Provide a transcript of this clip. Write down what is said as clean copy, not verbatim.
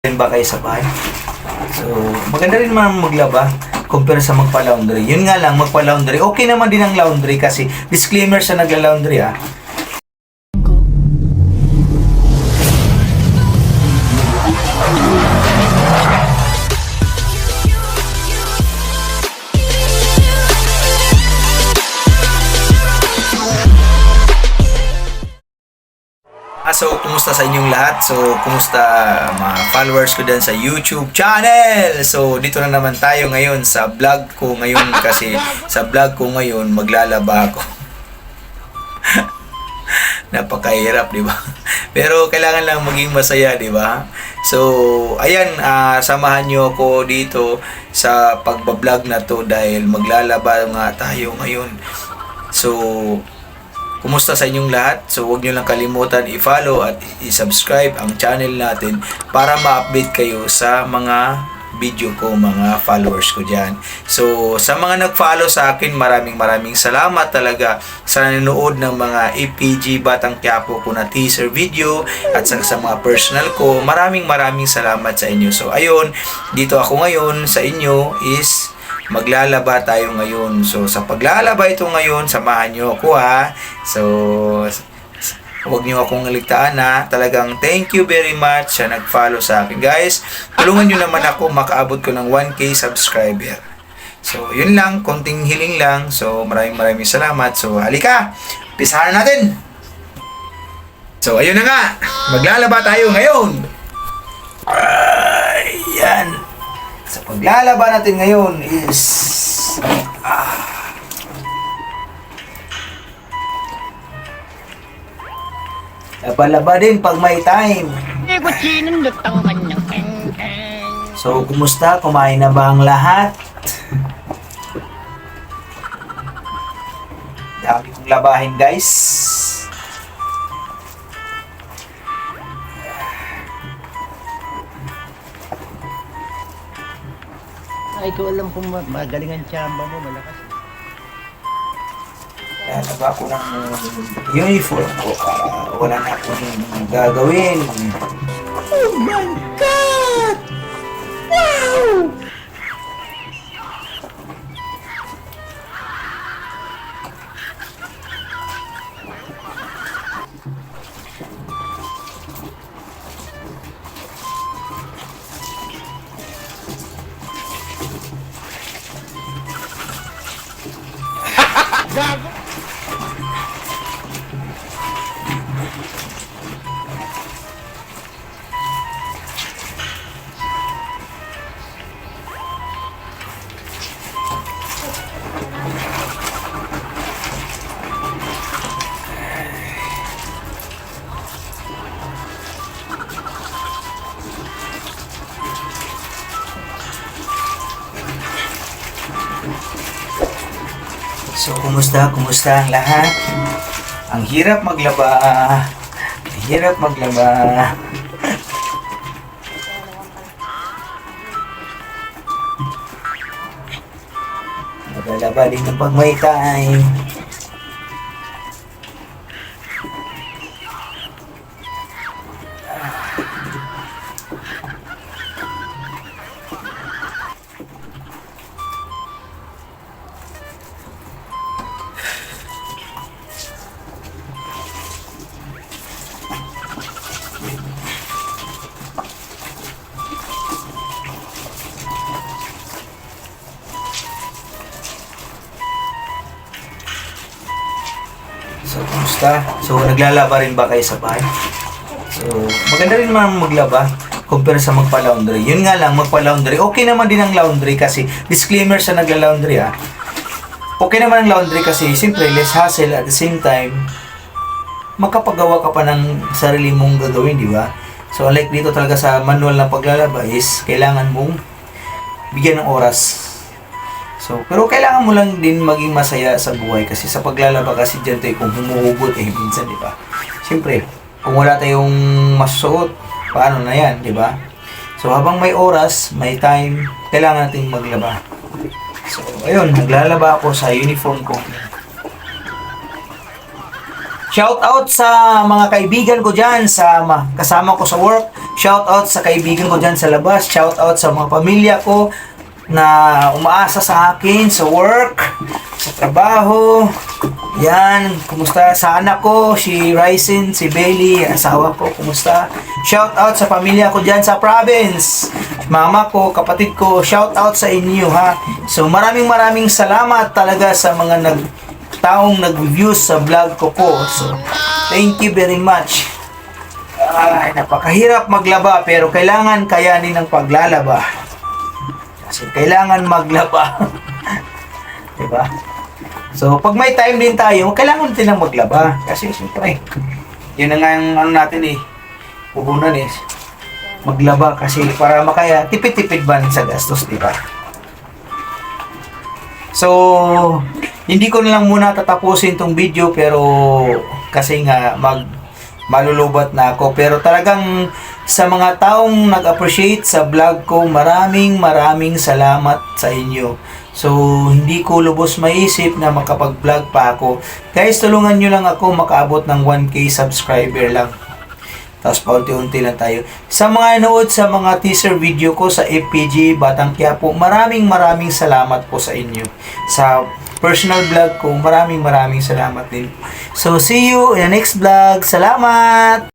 rin ba kayo sa bahay? So, maganda rin naman maglaba compare sa magpa-laundry. Yun nga lang, magpa-laundry. Okay naman din ang laundry kasi disclaimer sa nagla-laundry So, kumusta sa inyong lahat? So, kumusta mga followers ko dyan sa YouTube channel? So, dito na naman tayo ngayon sa vlog ko ngayon kasi sa vlog ko ngayon maglalaba ako. Napakahirap, di ba? Pero kailangan lang maging masaya, di ba? So, ayan, samahan nyo ako dito sa pagbablog na to dahil maglalaba nga tayo ngayon. So, kumusta sa inyong lahat? So, huwag nyo lang kalimutan i-follow at i-subscribe ang channel natin para ma-update kayo sa mga video ko, mga followers ko dyan. So, sa mga nag-follow sa akin, maraming salamat talaga sa nanonood ng mga APG Batang Quiapo ko na teaser video at sa mga personal ko. Maraming salamat sa inyo. So, ayun, dito ako ngayon sa inyo is maglalaba tayo ngayon. So, sa paglalaba ito ngayon, samahan nyo ako ha. So, huwag nyo akong ligtaan ha. Talagang thank you very much sa nag-follow sa akin. Guys, tulungan nyo naman ako makaabot ko ng 1K subscriber. So, yun lang. Konting hiling lang. So, maraming salamat. So, halika. Pisahan natin. So, ayun na nga. Maglalaba tayo ngayon. Ayan. So, paglalaba natin ngayon is laba din pag may time. So, kumusta? Kumain na ba ang lahat? Dami kong labahin, guys. Ay, ko alam kung magaling ang tsamba mo, malakas. Kaya naba ko ng uniform ko para wala na akong gagawin. Oh my God! Wow! Gago! So, kumusta ang lahat? Ang hirap maglaba. Ang hirap maglaba. Maglalaba din ng pag may time. So, kumusta? So, naglalaba rin ba kayo sa bahay? So, maganda rin naman maglaba compare sa magpa-laundry. Yun nga lang, magpa-laundry. Okay naman din ang laundry kasi, disclaimer sa nagla-laundry ha. Okay naman ang laundry kasi, siyempre, less hassle at the same time, makapagawa ka pa ng sarili mong gagawin, di ba? So, unlike dito talaga sa manual na paglalaba is, kailangan mong bigyan ng oras. So, pero kailangan mo lang din maging masaya sa buhay kasi sa paglalaba kasi dyan tayo kung humuhugot minsan, di ba? Siyempre, kung wala tayong masusuot, paano na yan, di ba? So, habang may oras, may time, kailangan natin maglaba. So, ayun, naglalaba ako sa uniform ko. Shout out sa mga kaibigan ko dyan, kasama ko sa work. Shout out sa kaibigan ko dyan sa labas. Shout out sa mga pamilya ko na umaasa sa akin sa work, sa trabaho. Yan, kumusta sa anak ko, si Ryzen, si Bailey, asawa ko, kumusta? Shout out sa pamilya ko dyan sa province. Mama ko, kapatid ko, shout out sa inyo ha. So maraming salamat talaga sa mga taong nag-review sa vlog ko po. So, thank you very much. Ay, napakahirap maglaba pero kailangan kayanin ng paglalaba. Kasi kailangan maglaba. Diba? So, pag may time din tayo, kailangan din ng maglaba. Kasi, siyempre, yun na nga yung ano natin eh. Puhunan eh. Maglaba kasi para makaya, tipid-tipid ba sa gastos, diba? So, hindi ko na lang muna tatapusin tong video pero kasi nga malulubat na ako. Pero talagang sa mga taong nag-appreciate sa vlog ko, maraming salamat sa inyo. So, hindi ko lubos maisip na makapag-vlog pa ako. Guys, tulungan nyo lang ako makaabot ng 1K subscriber lang. Tapos paunti-unti lang tayo. Sa mga nanood sa mga teaser video ko sa FPG Batang Quiapo, maraming salamat po sa inyo. Sa personal vlog ko, maraming salamat din. So, see you in the next vlog. Salamat!